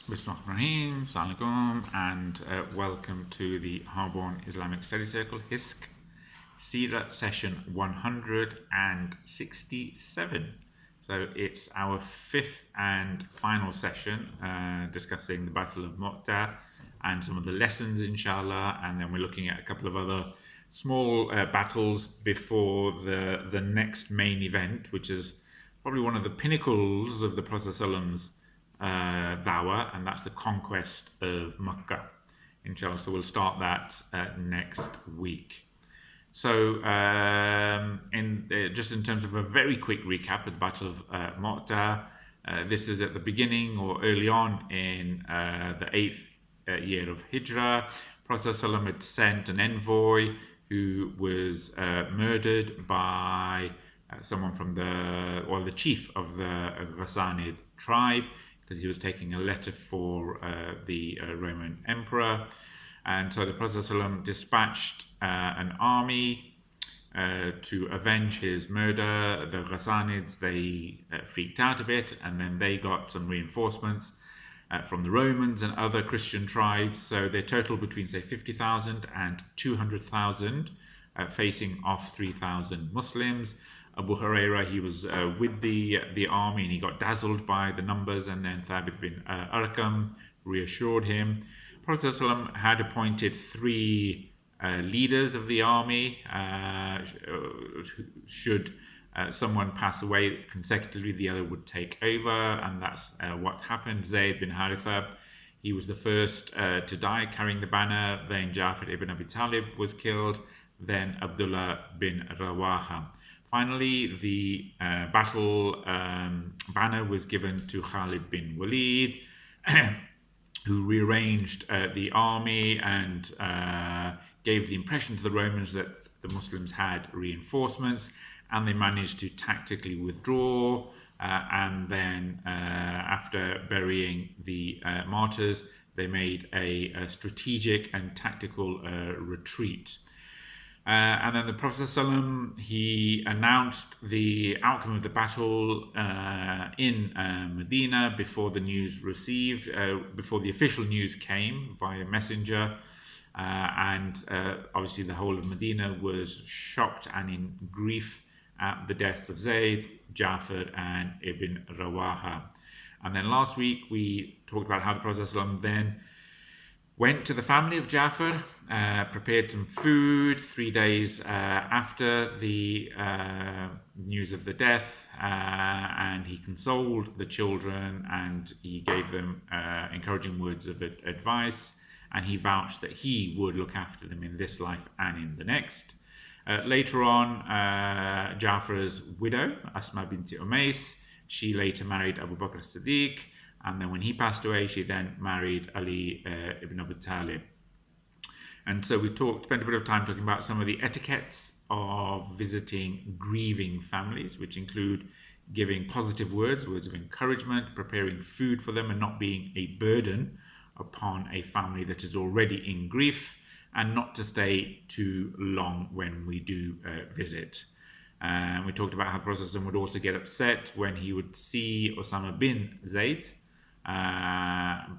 Bismillahirrahmanirrahim, Assalamu alaikum, and welcome to the Harborne Islamic Study Circle, HISC Seerah session 167. So it's our fifth and final session discussing the Battle of Mutah and some of the lessons, inshallah, and then we're looking at a couple of other small battles before the next main event, which is probably one of the pinnacles of the Prophet ﷺ's dawah, and that's the conquest of Makkah, inshallah. So we'll start that next week. So just in terms of a very quick recap of the Battle of Mutah, this is at the beginning or early on in the 8th year of Hijrah. Prophet ﷺ had sent an envoy who was murdered by someone from the chief of the Ghassanid tribe, because he was taking a letter for the Roman emperor. And so the Prophet ﷺ dispatched an army to avenge his murder. The Ghassanids, they freaked out a bit, and then they got some reinforcements from the Romans and other Christian tribes. So they totaled between, say, 50,000 and 200,000, facing off 3,000 Muslims. Abu Hurairah, he was with the army, and he got dazzled by the numbers, and then Thabit bin Arqam reassured him. Prophet ﷺ had appointed 3 leaders of the army. Should someone pass away consecutively, the other would take over, and that's what happened. Zayd bin Haritha, he was the first to die carrying the banner. Then Ja'far ibn Abi Talib was killed. Then Abdullah bin Rawaha. Finally, the battle banner was given to Khalid bin Walid, who rearranged the army and gave the impression to the Romans that the Muslims had reinforcements, and they managed to tactically withdraw. And then, after burying the martyrs, they made a strategic and tactical retreat. And then the Prophet ﷺ, he announced the outcome of the battle in Medina before the news before the official news came via messenger. And obviously the whole of Medina was shocked and in grief at the deaths of Zayd, Ja'far, and Ibn Rawaha. And then last week we talked about how the Prophet ﷺ then went to the family of Ja'far, prepared some food 3 days after the news of the death, and he consoled the children, and he gave them encouraging words of advice, and he vouched that he would look after them in this life and in the next. Later on, Ja'far's widow, Asma bint Umais, she later married Abu Bakr as-Siddiq, and then when he passed away, she then married Ali ibn Abi Talib. And so we spent a bit of time talking about some of the etiquettes of visiting grieving families, which include giving positive words of encouragement, preparing food for them, and not being a burden upon a family that is already in grief, and not to stay too long when we do visit. We talked about how the Prophet would also get upset when he would see Osama bin Zayd,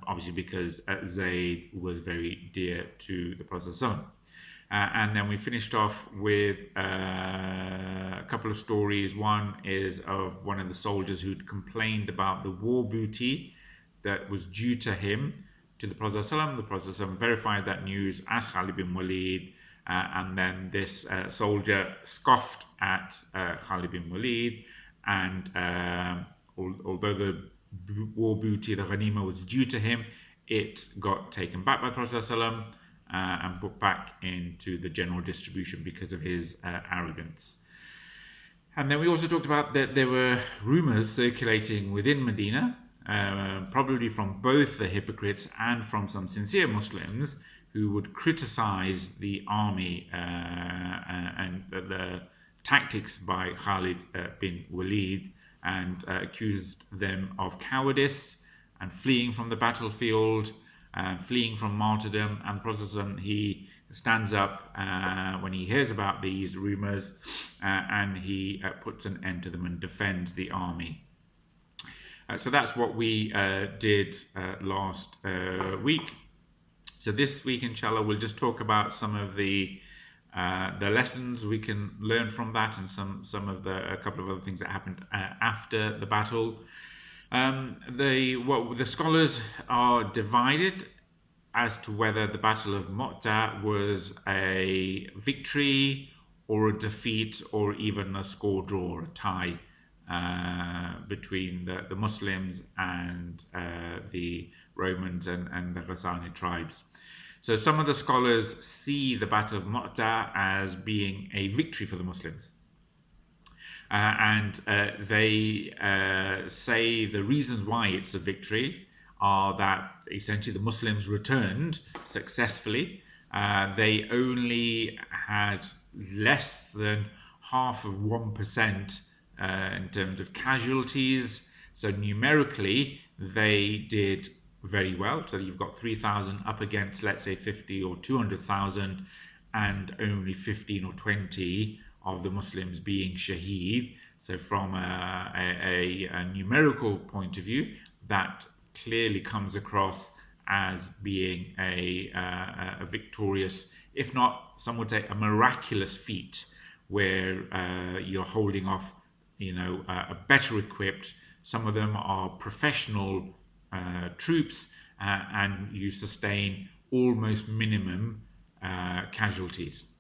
obviously because Zayd was very dear to the Prophet. And then we finished off with a couple of stories. One is of one of the soldiers who'd complained about the war booty that was due to him to the Prophet. The Prophet verified that news, asked Khalid bin Walid, and then this soldier scoffed at Khalid bin Walid, and although the war booty, the ghanima, was due to him, it got taken back by the Prophet and put back into the general distribution because of his arrogance. And then we also talked about that there were rumors circulating within Medina, probably from both the hypocrites and from some sincere Muslims, who would criticize the army and the tactics by Khalid bin Walid, and accused them of cowardice and fleeing from the battlefield, fleeing from martyrdom. And the Prophet, he stands up when he hears about these rumors, and he puts an end to them and defends the army. So that's what we did last week. So this week, inshallah, we'll just talk about some of the lessons we can learn from that, and a couple of other things that happened after the battle. The scholars are divided as to whether the Battle of Mutah was a victory or a defeat, or even a score draw, or a tie between the Muslims and the Romans and the Ghassani tribes. So some of the scholars see the Battle of Mutah as being a victory for the Muslims. And they say the reasons why it's a victory are that essentially the Muslims returned successfully. They only had less than 0.5% in terms of casualties. So numerically, they did very well. So you've got 3,000 up against, let's say, 50 or 200,000, and only 15 or 20 of the Muslims being shaheed. So from a numerical point of view, that clearly comes across as being a victorious, if not, some would say, a miraculous feat, where you're holding off, a better equipped. Some of them are professional troops, and you sustain almost minimum casualties.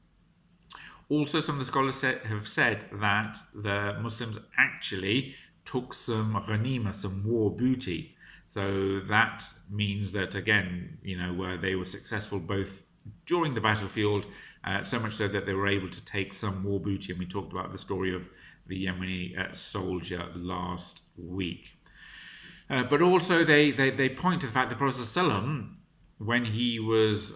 Also, some of the scholars have said that the Muslims actually took some ghanima, some war booty. So that means that, again, they were successful both during the battlefield, so much so that they were able to take some war booty. And we talked about the story of the Yemeni soldier last week. But also they point to the fact that the Prophet ﷺ, when he was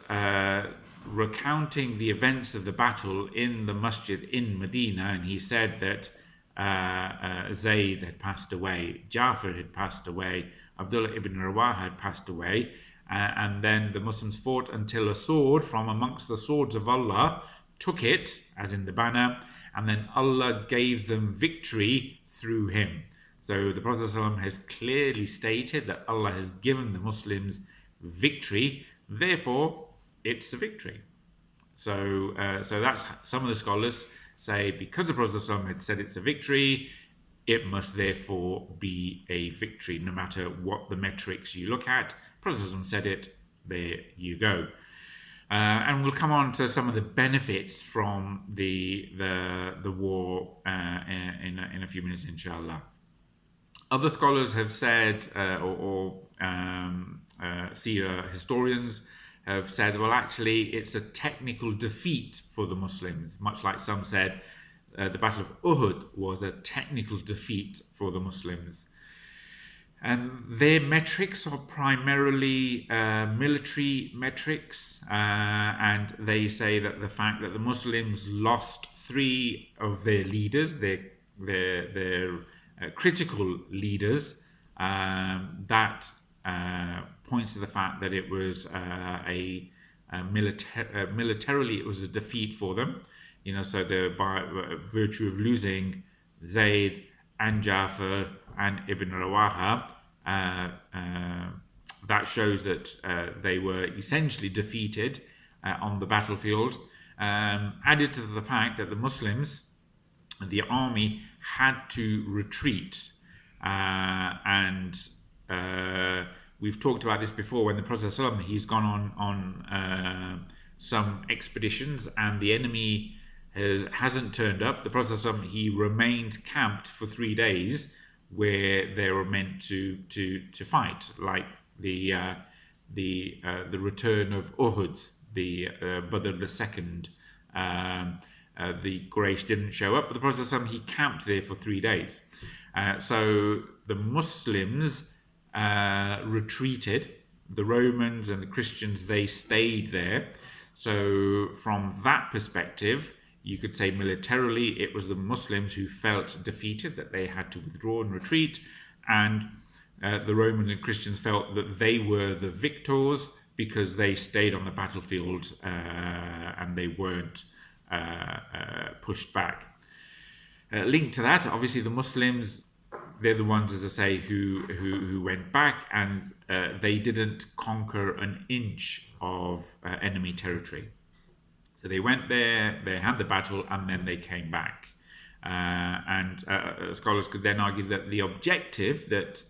recounting the events of the battle in the masjid in Medina, and he said that Zayd had passed away, Ja'far had passed away, Abdullah ibn Rawah had passed away, and then the Muslims fought until a sword from amongst the swords of Allah took it, as in the banner, and then Allah gave them victory through him. So the Prophet ﷺ has clearly stated that Allah has given the Muslims victory, therefore it's a victory. So that's, some of the scholars say, because the Prophet ﷺ had said it's a victory, it must therefore be a victory, no matter what the metrics you look at. The Prophet ﷺ said it, there you go. And we'll come on to some of the benefits from the war in a few minutes, inshallah. Other scholars have said, Seerah historians have said, well, actually, it's a technical defeat for the Muslims, much like some said the Battle of Uhud was a technical defeat for the Muslims. And their metrics are primarily military metrics, and they say that the fact that the Muslims lost 3 of their leaders, their critical leaders, that points to the fact that it was militarily it was a defeat for them. So by virtue of losing Zayd and Ja'far and Ibn Rawaha, that shows that they were essentially defeated on the battlefield. Added to the fact that the Muslims, the army, had to retreat, and we've talked about this before. When the Prophet ﷺ, he's gone on some expeditions and the enemy hasn't turned up, the Prophet ﷺ, he remained camped for 3 days where they were meant to fight, like the return of Uhud, the Badr II. The Quraysh didn't show up, but the Prophet ﷺ, he camped there for 3 days. So the Muslims retreated. The Romans and the Christians, they stayed there. So from that perspective, you could say militarily it was the Muslims who felt defeated, that they had to withdraw and retreat, and the Romans and Christians felt that they were the victors because they stayed on the battlefield and they weren't pushed back. Linked to that, obviously the Muslims, they're the ones, as I say, who went back, and they didn't conquer an inch of enemy territory. So they went there, they had the battle, and then they came back. And scholars could then argue that the objective that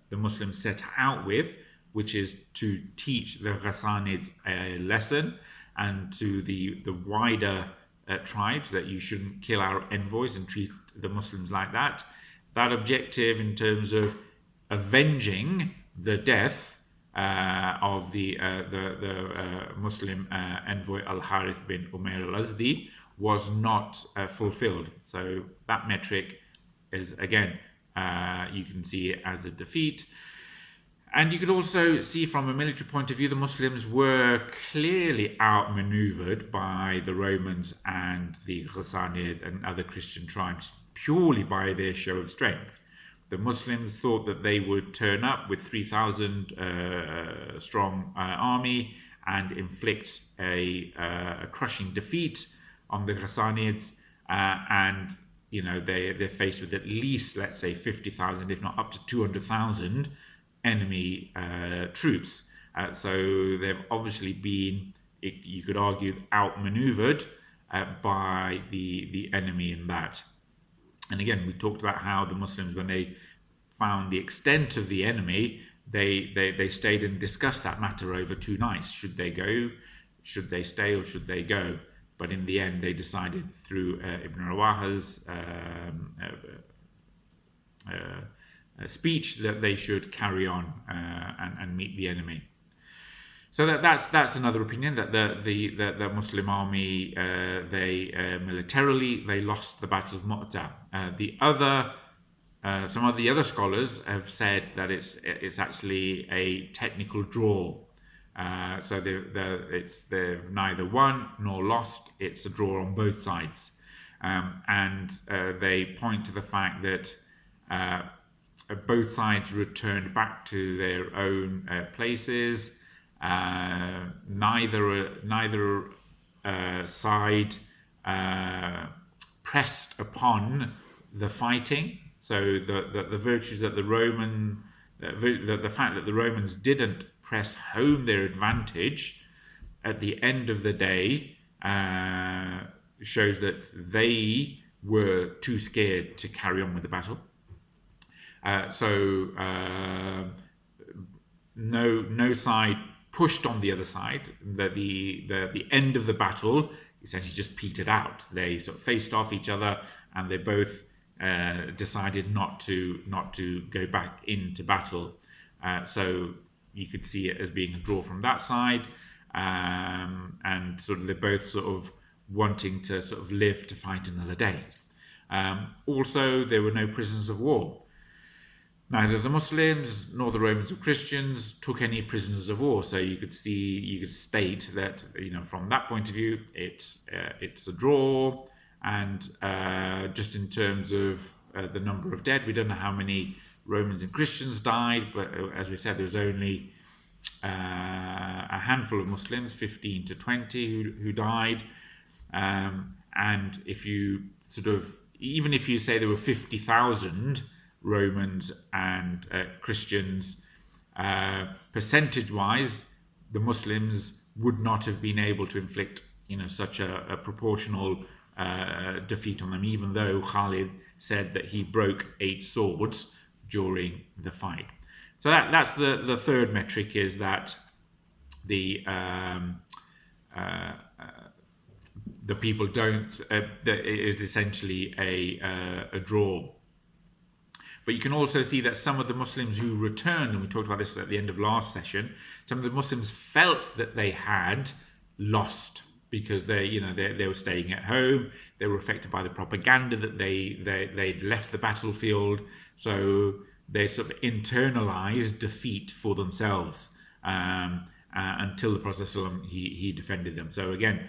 the Muslims set out with, which is to teach the Ghassanids a lesson, and to the wider tribes, that you shouldn't kill our envoys and treat the Muslims like that. That objective, in terms of avenging the death of the Muslim envoy al-Harith bin Umayr al-Azdi, was not fulfilled. So that metric is, again, you can see it as a defeat. And you could also see, from a military point of view, the Muslims were clearly outmaneuvered by the Romans and the Ghassanid and other Christian tribes, purely by their show of strength. The Muslims thought that they would turn up with 3,000 strong army and inflict a crushing defeat on the Ghassanids, and they're faced with at least, let's say, 50,000, if not up to 200,000 enemy troops. So they've obviously been, you could argue, outmaneuvered by the enemy in that. And again, we talked about how the Muslims, when they found the extent of the enemy, they stayed and discussed that matter over 2 nights. Should they go? Should they stay? Or should they go? But in the end, they decided through Ibn Rawaha's speech that they should carry on and meet the enemy. So that's another opinion, that the Muslim army, militarily they lost the Battle of Mutah. Some of the other scholars have said that it's actually a technical draw. So they've neither won nor lost. It's a draw on both sides, and they point to the fact that both sides returned back to their own places. Neither side pressed upon the fighting. So the virtues that the fact that the Romans didn't press home their advantage at the end of the day shows that they were too scared to carry on with the battle. So no side pushed on the other side. The end of the battle essentially just petered out. They sort of faced off each other, and they both decided not to go back into battle. So you could see it as being a draw from that side, and sort of they're both sort of wanting to sort of live to fight another day. Also, there were no prisoners of war. Neither the Muslims nor the Romans or Christians took any prisoners of war. So you could state that, from that point of view, it's a draw. And just in terms of the number of dead, we don't know how many Romans and Christians died, but as we said, there was only a handful of Muslims, 15 to 20, who died. And if you even if you say there were 50,000 Romans and Christians, percentage-wise, the Muslims would not have been able to inflict, such a proportional defeat on them, even though Khalid said that he broke 8 swords during the fight. So that's the third metric, is that the people don't. That it is essentially a draw. But you can also see that some of the Muslims who returned, and we talked about this at the end of last session, some of the Muslims felt that they had lost because they were staying at home. They were affected by the propaganda that they'd left the battlefield. So they sort of internalized defeat for themselves until the Prophet he defended them. So again,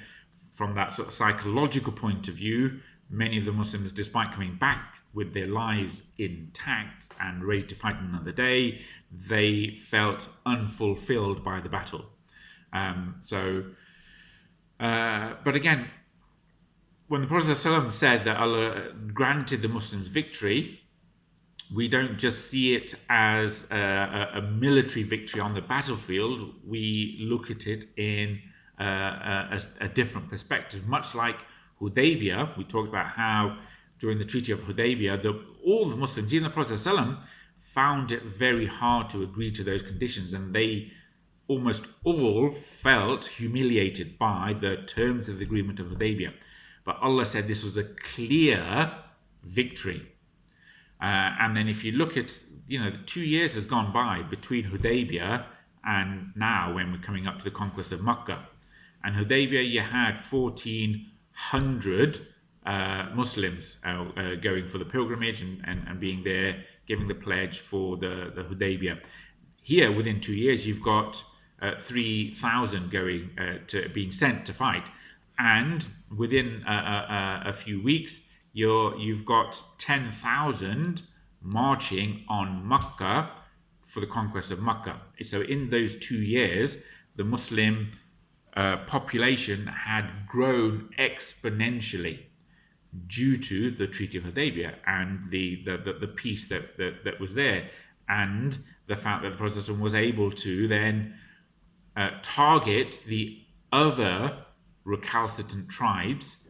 from that sort of psychological point of view, many of the Muslims, despite coming back with their lives intact and ready to fight another day, they felt unfulfilled by the battle. But again, when the Prophet ﷺ said that Allah granted the Muslims victory, we don't just see it as a military victory on the battlefield. We look at it in a different perspective. Much like Hudaybiyah, we talked about how during the Treaty of Hudaybiyah, all the Muslims, even the Prophet ﷺ, found it very hard to agree to those conditions, and they almost all felt humiliated by the terms of the agreement of Hudaybiyah. But Allah said this was a clear victory. And then if you look at, the 2 years has gone by between Hudaybiyah and now when we're coming up to the conquest of Makkah. And Hudaybiyah, you had 1,400 Muslims going for the pilgrimage and being there, giving the pledge for the Hudaybiyah. Here, within 2 years, you've got 3,000 going to being sent to fight. And within a few weeks, you've got 10,000 marching on Makkah for the conquest of Makkah. So in those 2 years, the Muslim population had grown exponentially due to the Treaty of Hudaybiyah and the peace that was there, and the fact that the Prophet was able to then target the other recalcitrant tribes,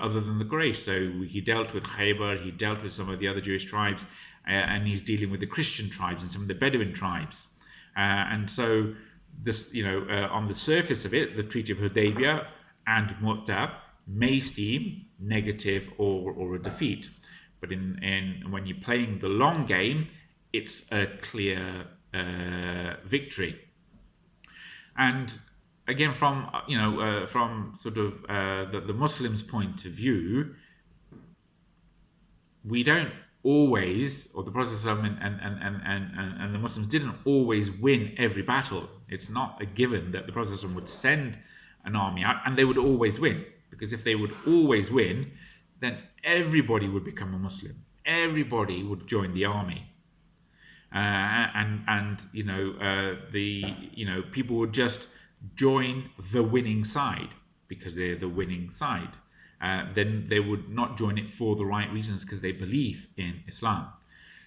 other than the Quraysh. So he dealt with Khaybar, he dealt with some of the other Jewish tribes, and he's dealing with the Christian tribes and some of the Bedouin tribes. And so this, on the surface of it, the Treaty of Hudaybiyah and Mutah may seem negative or a defeat, but when you're playing the long game, it's a clear victory. And again, from sort of the Muslims' point of view, we don't always, or the Prophet and the Muslims didn't always win every battle. It's not a given that the Prophet would send an army out and they would always win, because if they would always win, then everybody would become a Muslim. Everybody would join the army. People would just join the winning side because they're the winning side. Then they would not join it for the right reasons because they believe in Islam.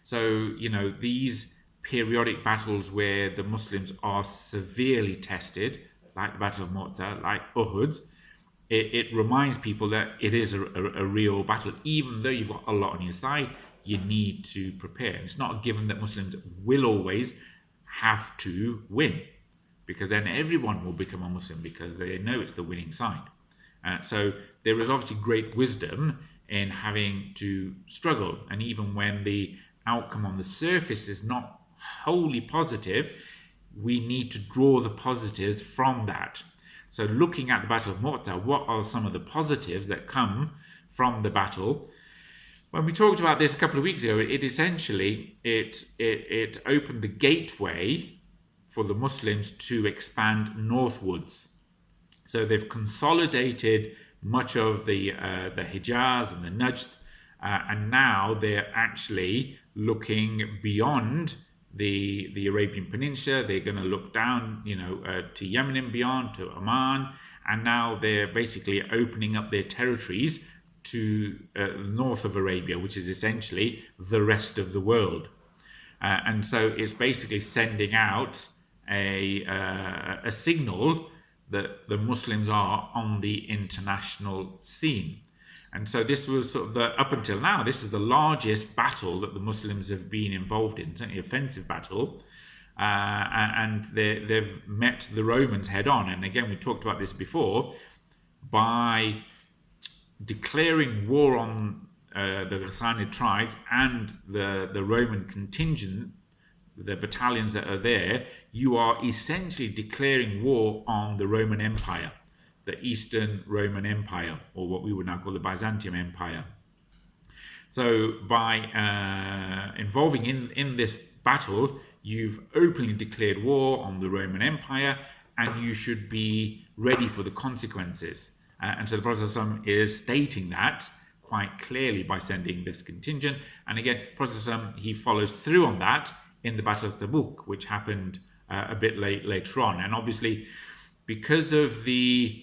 So, these periodic battles where the Muslims are severely tested, like the Battle of Mutah, like Uhud, it reminds people that it is a real battle. Even though you've got Allah on your side, you need to prepare. And it's not a given that Muslims will always have to win, because then everyone will become a Muslim because they know it's the winning side. So there is obviously great wisdom in having to struggle. And even when the outcome on the surface is not wholly positive, we need to draw the positives from that. So looking at the Battle of Mutah, what are some of the positives that come from the battle? When we talked about this a couple of weeks ago, it essentially opened the gateway for the Muslims to expand northwards. So they've consolidated much of the Hijaz and the Najd, and now they're actually looking beyond the Arabian Peninsula. They're going to look down, to Yemen and beyond, to Oman, and now they're basically opening up their territories to north of Arabia, which is essentially the rest of the world. And so it's basically sending out a signal that the Muslims are on the international scene. And so this was sort of up until now, this is the largest battle that the Muslims have been involved in, certainly offensive battle. And they've met the Romans head on. And again, we talked about this before, by declaring war on the Ghassanid tribes and the Roman contingent, the battalions that are there, you are essentially declaring war on the Roman Empire, the Eastern Roman Empire, or what we would now call the Byzantium Empire. So by involving in this battle, you've openly declared war on the Roman Empire, and you should be ready for the consequences. And so the Prophet ﷺ is stating that quite clearly by sending this contingent. And again, the Prophet ﷺ, he follows through on that in the Battle of Tabuk, which happened a bit later on. And obviously, because of the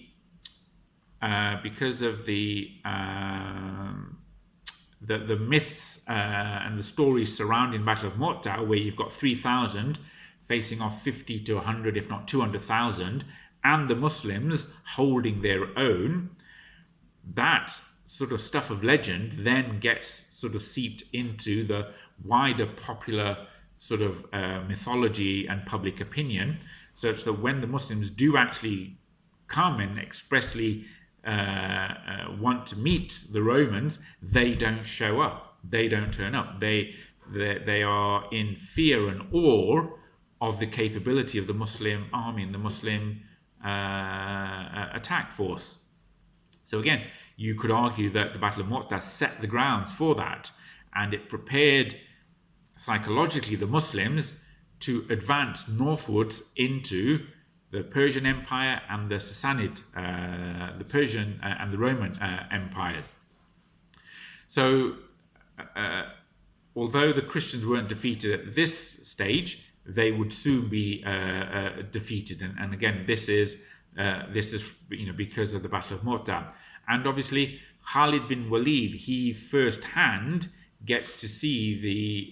the myths and the stories surrounding the Battle of Mutah, where you've got 3,000 facing off 50 to 100, if not 200,000, and the Muslims holding their own, that sort of stuff of legend then gets sort of seeped into the wider popular sort of mythology and public opinion, such that when the Muslims do actually come and expressly want to meet the Romans, they don't show up, they don't turn up, they are in fear and awe of the capability of the Muslim army and the Muslim attack force. So again, you could argue that the Battle of Mutah set the grounds for that, and it prepared psychologically the Muslims to advance northwards into the Persian Empire and the Sassanid, the Persian and the Roman empires. So, although the Christians weren't defeated at this stage, they would soon be defeated. And again, this is because of the Battle of Mutah. And obviously, Khalid bin Walid, he firsthand gets to see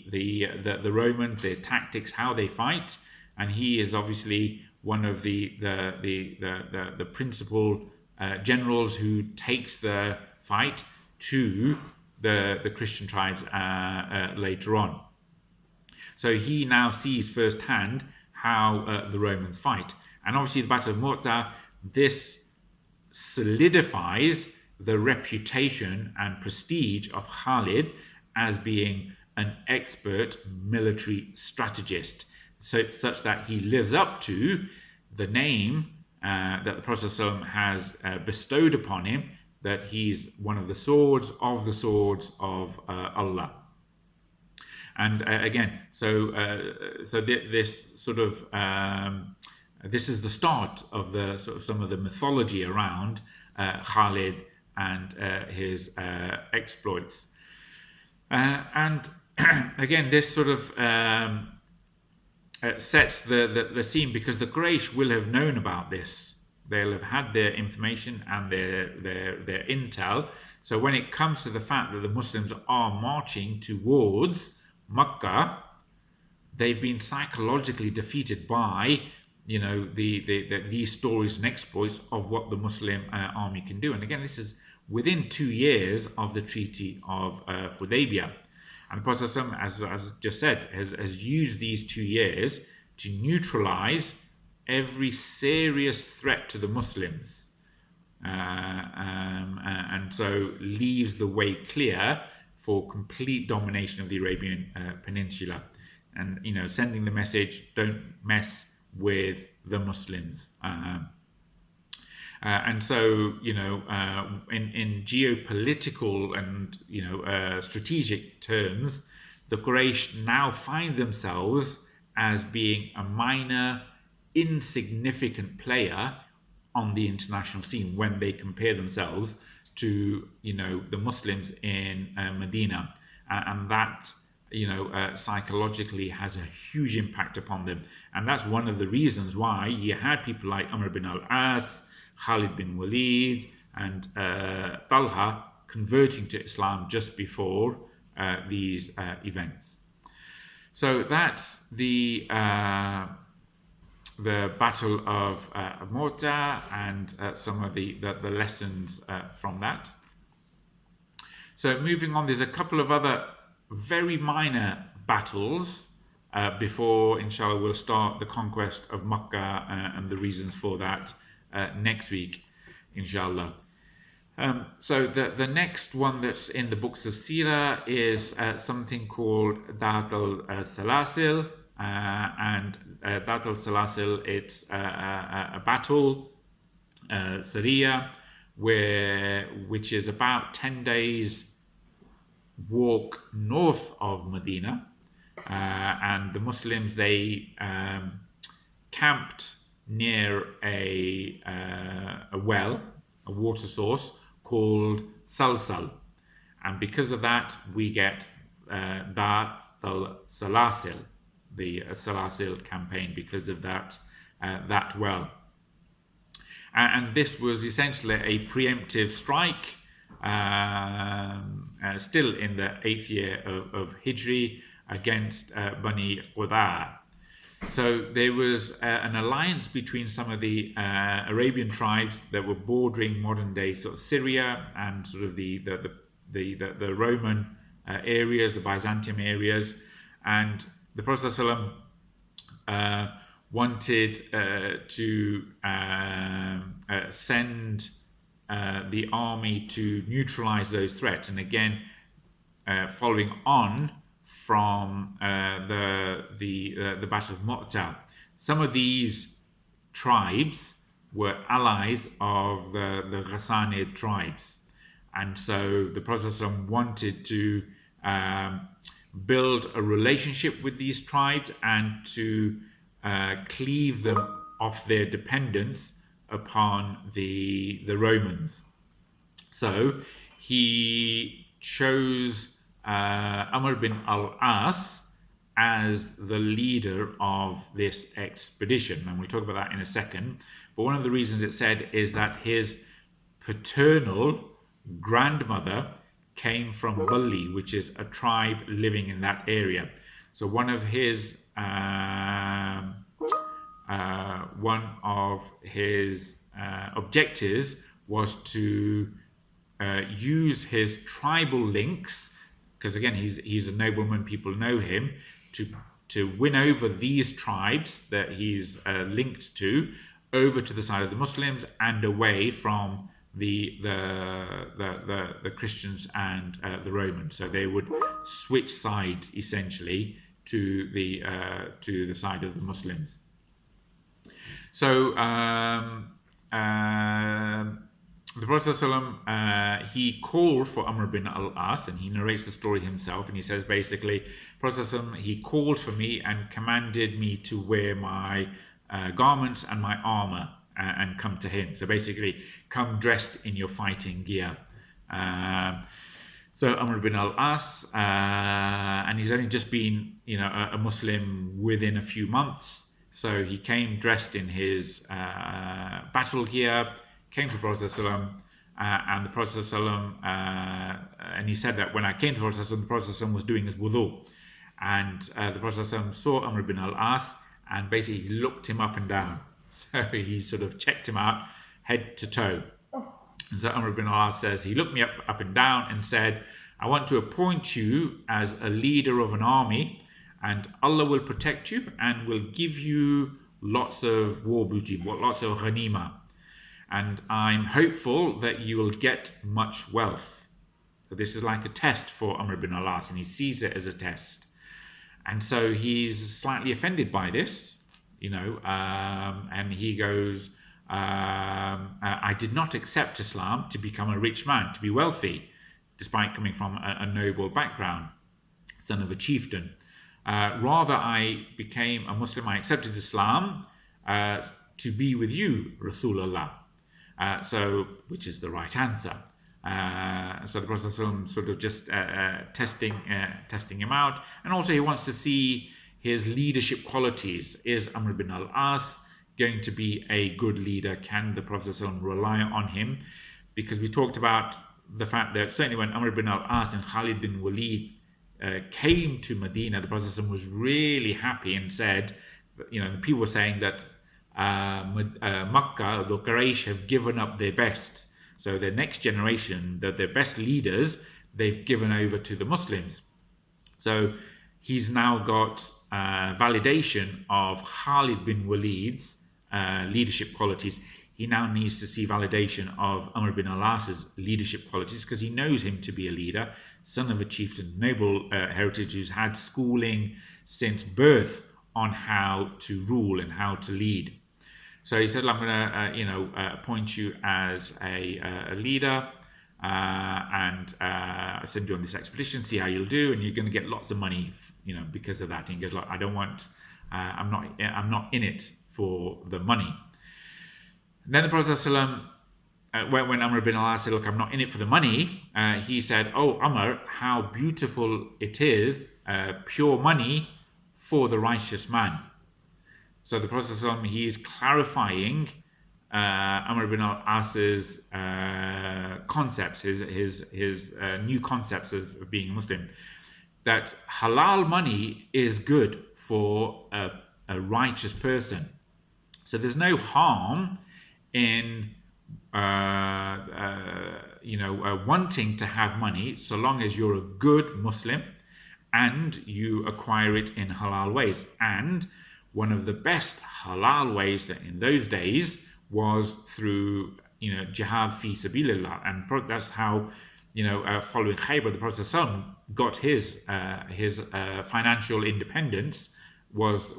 the Romans, their tactics, how they fight, and he is obviously one of the principal generals who takes the fight to the Christian tribes later on. So he now sees firsthand how the Romans fight, and obviously the Battle of Mutah, this solidifies the reputation and prestige of Khalid as being an expert military strategist, such that he lives up to the name that the Prophet ﷺ has bestowed upon him, that he's one of the swords of Allah. And again, this sort of this is the start of the sort of some of the mythology around Khalid and his exploits. And again, this sort of sets the scene, because the Quraysh will have known about this. They'll have had their information and their intel. So when it comes to the fact that the Muslims are marching towards Makkah, they've been psychologically defeated by these stories and exploits of what the Muslim army can do. And again, this is within 2 years of the Treaty of Hudaybiyah. And the Prophet ﷺ, as just said, has used these 2 years to neutralize every serious threat to the Muslims, and so leaves the way clear for complete domination of the Arabian Peninsula, and sending the message, don't mess with the Muslims. And so, in geopolitical and strategic terms, the Quraysh now find themselves as being a minor, insignificant player on the international scene when they compare themselves to the Muslims in Medina, and that psychologically has a huge impact upon them. And that's one of the reasons why you had people like Amr bin al-Aas, Khalid bin Walid, and Talha converting to Islam just before these events. So that's the Battle of Mutah and some of the lessons from that. So moving on, there's a couple of other very minor battles before, inshallah, we'll start the conquest of Makkah and the reasons for that next week, inshallah. So the next one that's in the books of Seerah is something called Dhat As-Salasil, and Dhat As-Salasil, it's a battle, Seerah, which is about 10 days walk north of Medina, and the Muslims, they camped near a well, a water source called Salsal, and because of that we get Dhat As-Salasil, the Salasil campaign, because of that well. And this was essentially a preemptive strike still in the 8th year of Hijri, against Bani Qudaa. So there was an alliance between some of the Arabian tribes that were bordering modern-day sort of Syria and sort of the Roman areas, the Byzantium areas, and the Prophet ﷺ wanted to send the army to neutralize those threats. And again, following on from the Battle of Mutah, some of these tribes were allies of the Ghassanid tribes, and so the Prophet ﷺ wanted to build a relationship with these tribes and to cleave them off their dependence upon the Romans. So he chose Amr bin al-Aas as the leader of this expedition, and we'll talk about that in a second. But one of the reasons it said is that his paternal grandmother came from Balli, which is a tribe living in that area. So one of his objectives was to use his tribal links, because again he's a nobleman, people know him, to win over these tribes that he's linked to over to the side of the Muslims and away from the Christians and the Romans. So they would switch sides essentially to the side of the Muslims. So the Prophet ﷺ, he called for Amr bin al-As, and he narrates the story himself, and he says basically, Prophet ﷺ, he called for me and commanded me to wear my garments and my armor and come to him. So basically, come dressed in your fighting gear. So Amr bin al-As, and he's only just been, a Muslim within a few months. So he came dressed in his battle gear, came to the Prophet ﷺ, and the Prophet ﷺ, and he said that when I came to the Prophet ﷺ, the Prophet ﷺ was doing his wudu, and the Prophet ﷺ saw Amr bin al-As, and basically he looked him up and down. So he sort of checked him out head to toe. And so Amr bin al-As says, he looked me up and down and said, I want to appoint you as a leader of an army, and Allah will protect you and will give you lots of war booty, lots of ghanima. And I'm hopeful that you will get much wealth. So this is like a test for Amr bin al-As, and he sees it as a test. And so he's slightly offended by this, and he goes, I did not accept Islam to become a rich man, to be wealthy, despite coming from a noble background, son of a chieftain. Rather, I became a Muslim, I accepted Islam to be with you, Rasulullah. Which is the right answer. So the Prophet ﷺ sort of just testing him out, and also he wants to see his leadership qualities. Is Amr bin al-As going to be a good leader? Can the Prophet ﷺ rely on him? Because we talked about the fact that certainly when Amr bin al-As and Khalid bin Walid came to Medina, the Prophet ﷺ was really happy and said, people were saying that Makkah, the Quraysh, have given up their best. So their next generation, their best leaders, they've given over to the Muslims. So he's now got validation of Khalid bin Walid's leadership qualities. He now needs to see validation of Amr bin al-As's leadership qualities, because he knows him to be a leader, son of a chieftain, noble heritage, who's had schooling since birth on how to rule and how to lead. So he said, I'm going to, appoint you as a leader, and send you on this expedition, see how you'll do, and you're going to get lots of money, because of that. And he goes, look, I don't want, I'm not in it for the money. And then the Prophet ﷺ, when Amr bin al-As said, look, I'm not in it for the money, he said, oh, Amr, how beautiful it is, pure money for the righteous man. So the Prophet ﷺ, he is clarifying Amr bin al-As's concepts, his new concepts of being a Muslim, that halal money is good for a righteous person. So there's no harm in wanting to have money, so long as you're a good Muslim and you acquire it in halal ways. And one of the best halal ways in those days was through jihad fi sabilillah, and that's how following Khaybar, the Prophet ﷺ got his financial independence was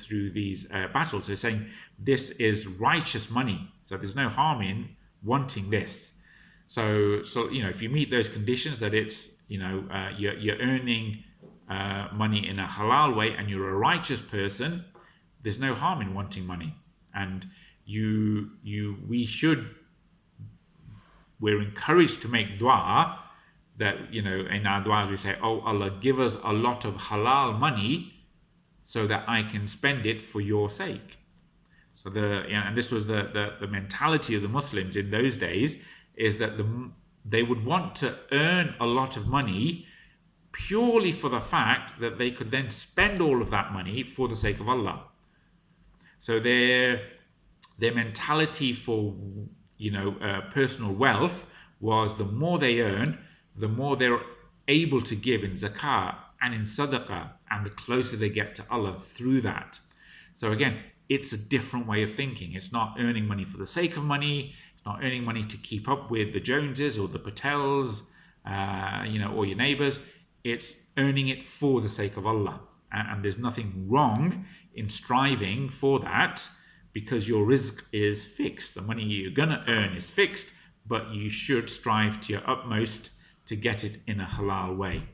through these battles. So saying this is righteous money, so there's no harm in wanting this. So if you meet those conditions, that it's you're earning money in a halal way and you're a righteous person, there's no harm in wanting money. And we're encouraged to make dua, that in our dua we say, oh Allah, give us a lot of halal money so that I can spend it for your sake. So and this was the mentality of the Muslims in those days, is that they would want to earn a lot of money purely for the fact that they could then spend all of that money for the sake of Allah. So their mentality for personal wealth was, the more they earn, the more they're able to give in zakah and in sadaqah, and the closer they get to Allah through that. So again, it's a different way of thinking. It's not earning money for the sake of money. It's not earning money to keep up with the Joneses or the Patels, or your neighbors. It's earning it for the sake of Allah. And there's nothing wrong in striving for that, because your rizq is fixed. The money you're going to earn is fixed, but you should strive to your utmost to get it in a halal way.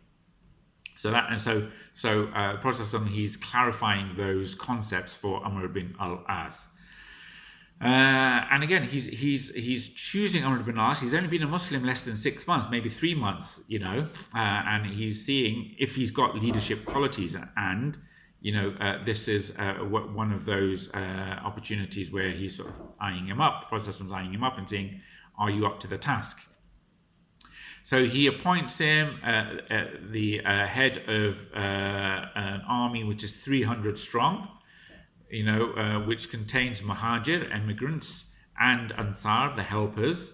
So the Prophet ﷺ, he's clarifying those concepts for Amr bin al-As. And again, he's choosing Amr bin al-As. He's only been a Muslim less than 6 months, maybe 3 months, and he's seeing if he's got leadership qualities. And this is one of those opportunities where he's sort of eyeing him up. The Prophet ﷺ is eyeing him up and saying, are you up to the task? So he appoints him the head of an army which is 300 strong, which contains Muhajir, immigrants, and Ansar, the helpers.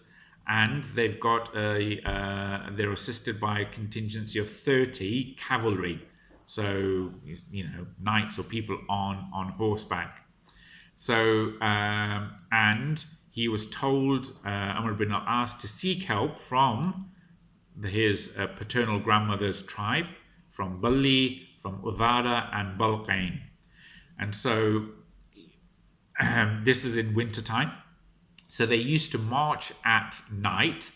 And they've got they're assisted by a contingency of 30 cavalry. So, knights or people on horseback. So, and he was told, Amr bin al-As, to seek help from his paternal grandmother's tribe, from Bali, from Udhara and Balqain. And so this is in wintertime. So they used to march at night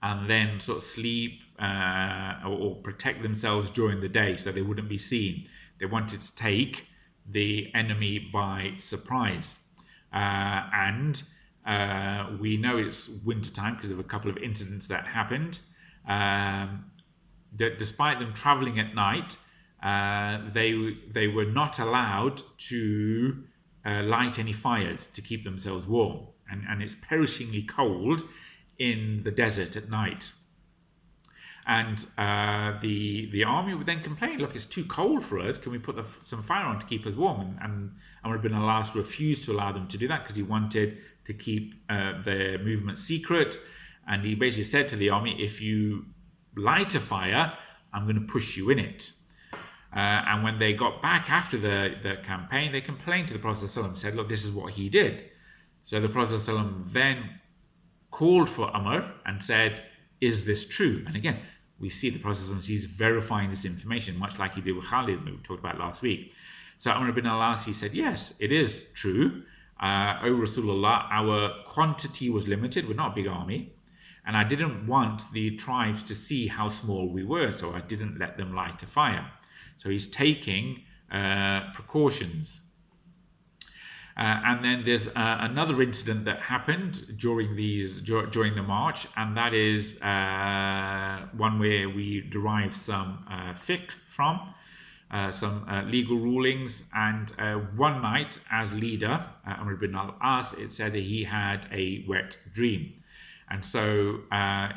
and then sort of sleep or protect themselves during the day so they wouldn't be seen. They wanted to take the enemy by surprise. And we know it's wintertime because of a couple of incidents that happened. Despite them traveling at night, they were not allowed to light any fires to keep themselves warm, and it's perishingly cold in the desert at night. And the army would then complain, look, it's too cold for us, can we put some fire on to keep us warm? And Amr bin al-As refused to allow them to do that because he wanted to keep their movement secret. And he basically said to the army, if you light a fire, I'm going to push you in it. And when they got back after the campaign, they complained to the Prophet ﷺ, said, look, this is what he did. So the Prophet ﷺ then called for Amr and said, is this true? And again, we see the Prophet ﷺ, he's verifying this information, much like he did with Khalid, we talked about last week. So Amr bin al-As, he said, yes, it is true. O Rasulullah, our quantity was limited. We're not a big army. And I didn't want the tribes to see how small we were, so I didn't let them light a fire. So he's taking precautions. And then there's another incident that happened during the march, and that is one where we derive some fiqh from. some legal rulings. And one night, as leader, Amr bin al-Aas, it said that he had a wet dream. And so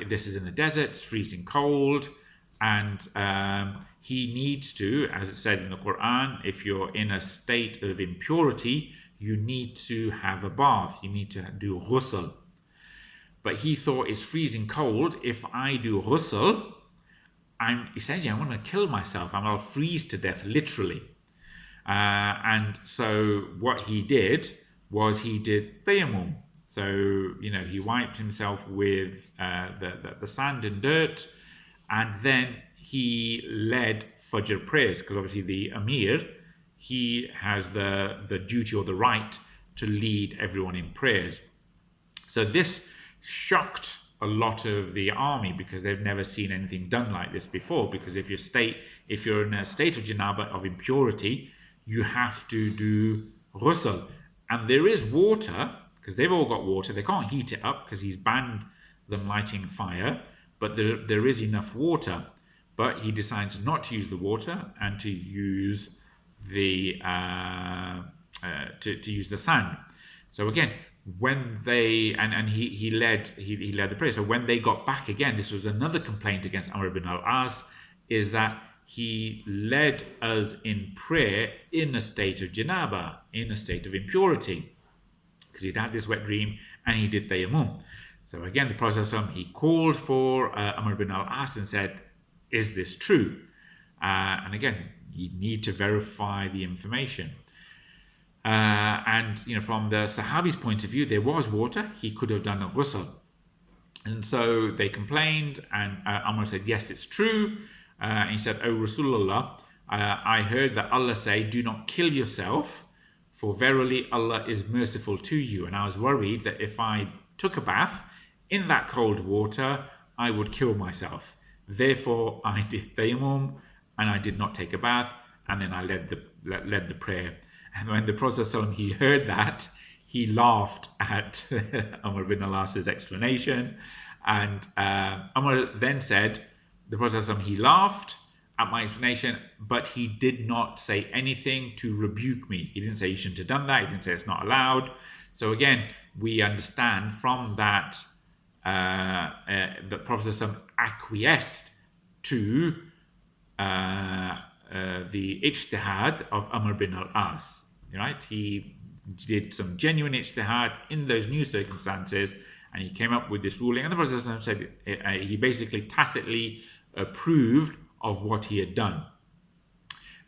this is in the desert, it's freezing cold, and he needs to, as it said in the Qur'an, if you're in a state of impurity, you need to have a bath, you need to do ghusl. But he thought, it's freezing cold, if I do ghusl, I'm going to kill myself, I'll freeze to death, literally. And so what he did was he did tayammum. So, he wiped himself with the sand and dirt, and then he led Fajr prayers, because obviously the Amir, he has the duty or the right to lead everyone in prayers. So this shocked a lot of the army, because they've never seen anything done like this before. Because if you're in a state of janaba, of impurity, you have to do ghusl, and there is water, because they've all got water. They can't heat it up because he's banned them lighting fire, but there is enough water. But he decides not to use the water and to use the to use the sand. So again, when they he led the prayer. So when they got back again, this was another complaint against Amr bin al-As, is that he led us in prayer in a state of janaba, in a state of impurity, because he'd had this wet dream and he did tayammum. So again, the Prophet he called for Amr bin al-As and said, is this true? And again, you need to verify the information. And from the Sahabi's point of view, there was water. He could have done a ghusl. And so they complained, and Amr said, yes, it's true. And he said, O Rasulullah, I heard that Allah say, do not kill yourself, for verily Allah is merciful to you. And I was worried that if I took a bath in that cold water, I would kill myself. Therefore, I did tayammum, and I did not take a bath, and then I led the prayer. And when the Prophet he heard that, he laughed at Amr bin al-As's explanation. And Amr then said, the Prophet he laughed at my explanation, but he did not say anything to rebuke me. He didn't say you shouldn't have done that. He didn't say it's not allowed. So again, we understand from that the Prophet acquiesced to the Ijtehad of Amr bin al-As. Right? He did some genuine Ijtehad in those new circumstances, and he came up with this ruling. And the Prophet said he basically tacitly approved of what he had done.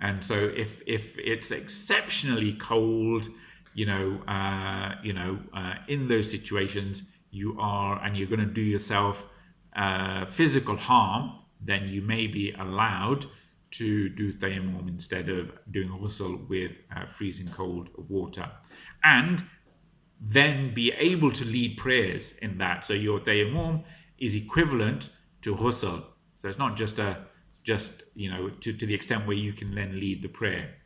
And so if it's exceptionally cold, in those situations, you're going to do yourself physical harm, then you may be allowed to do tayammum instead of doing ghusl with freezing cold water, and then be able to lead prayers in that. So your tayammum is equivalent to ghusl. So it's not just to the extent where you can then lead the prayer.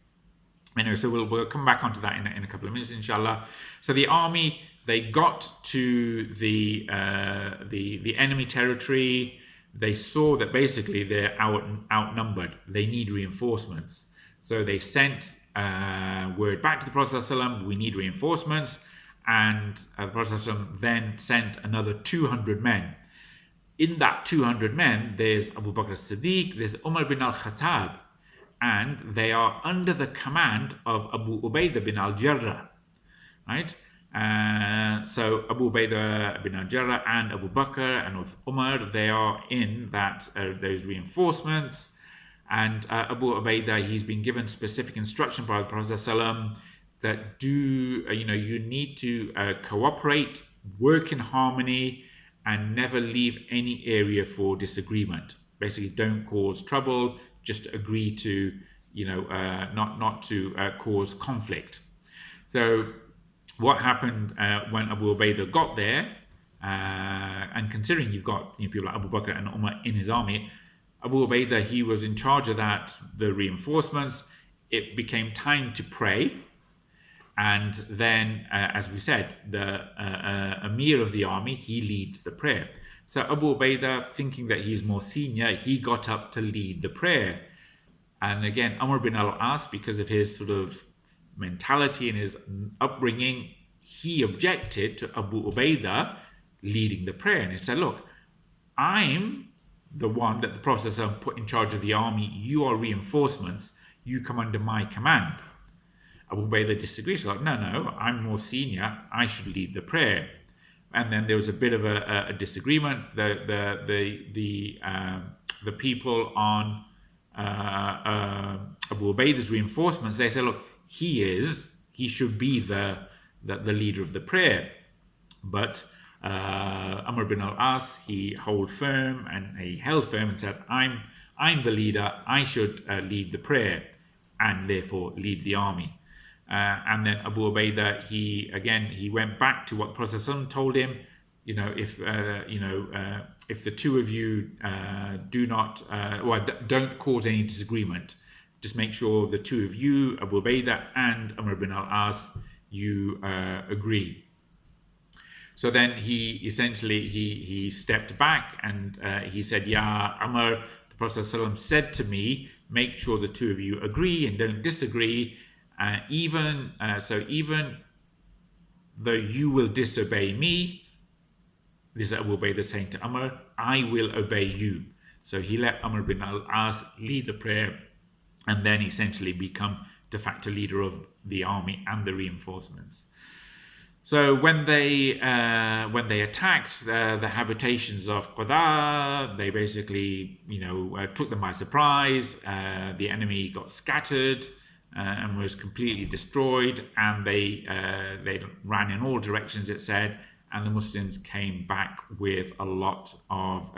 Anyway, so we'll come back onto that in a couple of minutes, inshallah. So the army, they got to the enemy territory. They saw that basically they're outnumbered. They need reinforcements. So they sent word back to the Prophet ﷺ, we need reinforcements. And the Prophet ﷺ then sent another 200 men. In that 200 men, there's Abu Bakr as-Siddiq, there's Umar bin al-Khattab, and they are under the command of Abu Ubaidah bin Al-Jarrah, right? So Abu Ubaidah bin Al-Jarrah and Abu Bakr and with Umar, they are in those reinforcements. And Abu Ubaidah, he's been given specific instruction by the Prophet ﷺ that you need to cooperate, work in harmony, and never leave any area for disagreement. Basically, don't cause trouble. Just agree to, not to cause conflict. So, what happened when Abu Ubaidah got there? And considering you've got people like Abu Bakr and Umar in his army, Abu Ubaidah, he was in charge of the reinforcements. It became time to pray. And then, as we said, the Amir of the army, he leads the prayer. So Abu Ubaidah, thinking that he's more senior, he got up to lead the prayer. And again, Amr bin al-As, because of his sort of mentality and his upbringing, he objected to Abu Ubaidah leading the prayer. And he said, look, I'm the one that the Prophet ﷺ put in charge of the army. You are reinforcements. You come under my command. Abu Ubaidah disagrees. Like, no, I'm more senior. I should lead the prayer. And then there was a bit of a disagreement. The people on Abu Ubaidah's reinforcements, they say, look, he should be the leader of the prayer. But Amr bin al-As, he held firm and said, I'm the leader. I should lead the prayer and therefore lead the army. And then Abu Ubaidah, he went back to what the Prophet ﷺ told him. If the two of you don't cause any disagreement, just make sure the two of you, Abu Ubaidah and Amr bin al-As, you agree. So then he stepped back and he said, Ya Amr, the Prophet ﷺ said to me, make sure the two of you agree and don't disagree. Even though you will disobey me, this is Abu Ubaidah saying to Amr, I will obey you. So he let Amr bin al-As lead the prayer and then essentially become de facto leader of the army and the reinforcements. So when they attacked the habitations of Qadha, they basically took them by surprise. The enemy got scattered and was completely destroyed, and they ran in all directions, it said, and the Muslims came back with a lot of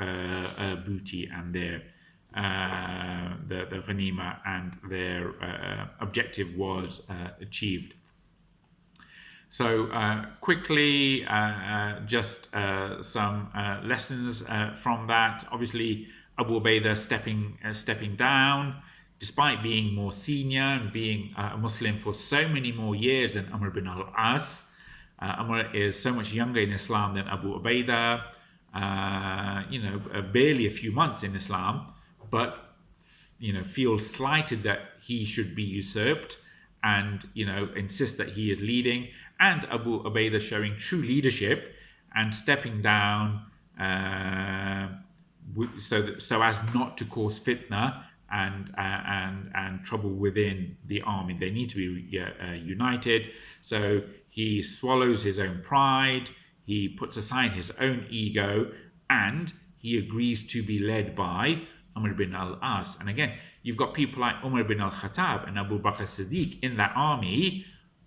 booty and their the ghanima, and their objective was achieved. So quickly, just some lessons from that. Obviously, Abu Ubaidah stepping down, despite being more senior and being a Muslim for so many more years than Amr bin al-As. Amr is so much younger in Islam than Abu Ubaidah, barely a few months in Islam, but feels slighted that he should be usurped and insists that he is leading. And Abu Ubaidah showing true leadership and stepping down so as not to cause fitna and trouble within the army. They need to be united. So he swallows his own pride, he puts aside his own ego, and he agrees to be led by Amr bin al-As. And again, you've got people like Umar bin al-Khattab and Abu Bakr as-Siddiq in that army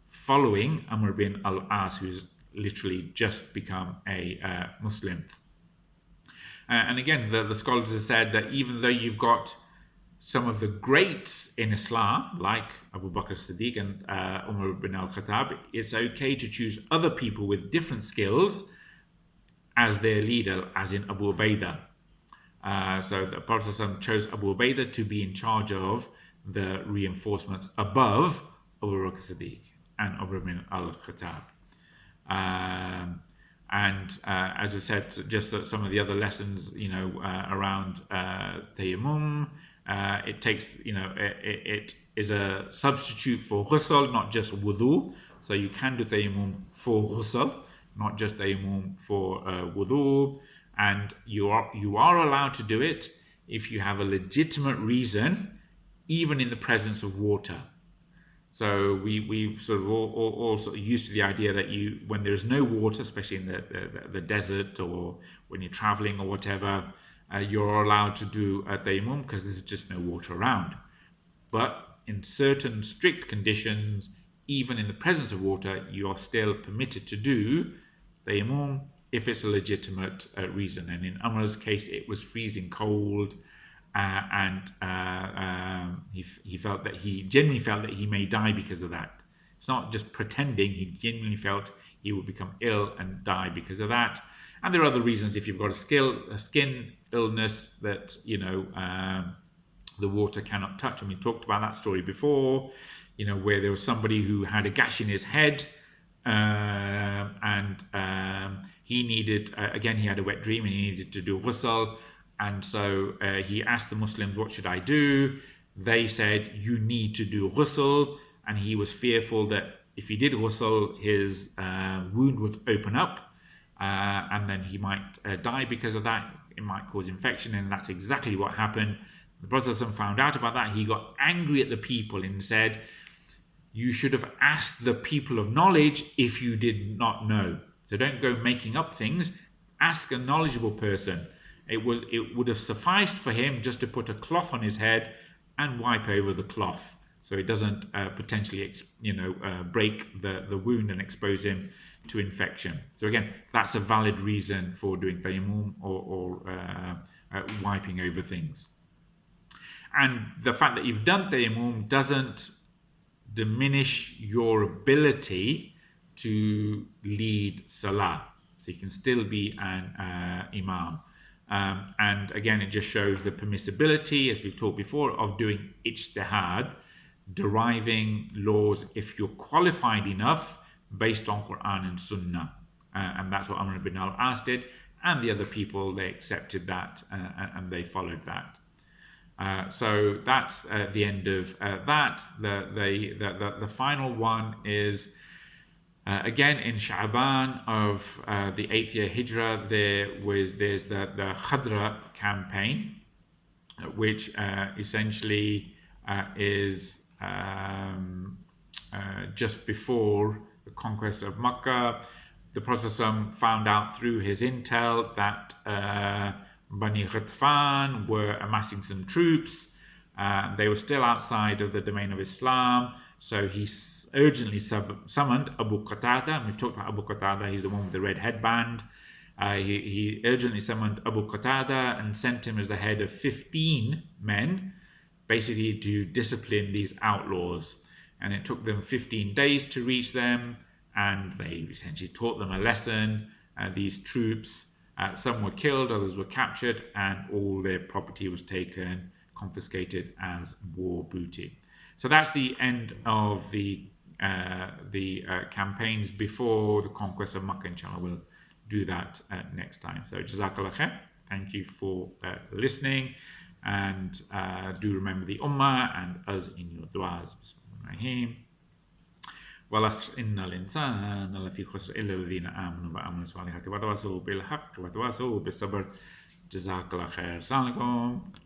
following Amr bin al-As, who's literally just become a Muslim. And again, the scholars have said that even though you've got some of the greats in Islam, like Abu Bakr as-Siddiq and Umar bin al-Khattab, it's okay to choose other people with different skills as their leader, as in Abu Ubaidah. So the Prophet ﷺ chose Abu Ubaidah to be in charge of the reinforcements above Abu Bakr as-Siddiq and Umar bin al-Khattab. And as I said, just some of the other lessons, around tayammum. It takes, it is a substitute for ghusl, not just wudu. So you can do tayammum for ghusl, not just tayammum for wudu. And you are allowed to do it if you have a legitimate reason, even in the presence of water. So we've sort of all sort of used to the idea that when there's no water, especially in the desert or when you're traveling or whatever, you're allowed to do a tayammum because there's just no water around. But in certain strict conditions, even in the presence of water, you are still permitted to do tayammum if it's a legitimate reason. And in Amr's case, it was freezing cold, and he genuinely felt that he may die because of that. It's not just pretending, he genuinely felt he would become ill and die because of that. And there are other reasons. If you've got a skin illness that the water cannot touch. And we talked about that story before, where there was somebody who had a gash in his head, and he needed, again, he had a wet dream and he needed to do ghusl. And so he asked the Muslims, what should I do? they said you need to do ghusl, and he was fearful that if he did ghusl, his wound would open up, and then he might die because of that. It might cause infection, and that's exactly what happened. The Prophet found out about that. He got angry at the people and said, you should have asked the people of knowledge if you did not know. So don't go making up things. Ask a knowledgeable person. It would have sufficed for him just to put a cloth on his head and wipe over the cloth, so it doesn't potentially break the wound and expose him to infection. So again, that's a valid reason for doing tayammum or wiping over things. And the fact that you've done tayammum doesn't diminish your ability to lead salah. So you can still be an imam. And again, it just shows the permissibility, as we've talked before, of doing ijtihad, deriving laws if you're qualified enough based on Qur'an and Sunnah. And that's what Amr ibn al-Aas did, and the other people, they accepted that and they followed that. So that's the end of that. The final one is again in Sha'ban of the 8th year Hijrah. There's the Khadra campaign, which essentially is just before the conquest of Makkah. The Prophet found out through his intel that Bani Ghatfan were amassing some troops. They were still outside of the domain of Islam, so he urgently summoned Abu Qatada. We've talked about Abu Qatada, he's the one with the red headband. He urgently summoned Abu Qatada and sent him as the head of 15 men, basically to discipline these outlaws. And it took them 15 days to reach them, and they essentially taught them a lesson. These troops, some were killed, others were captured, and all their property was taken, confiscated as war booty. So that's the end of the campaigns before the conquest of Makkah. Inshallah, we'll do that next time. So Jazakallah khair. Thank you for listening, and do remember the Ummah and us in your du'as. Bismillahirrahmanirrahim. والعصر إن الإنسان لفي خسر إلا الذين آمنوا وعملوا الصالحات وتواصوا بالحق وتواصوا بالصبر. جزاك الله خير. السلام عليكم.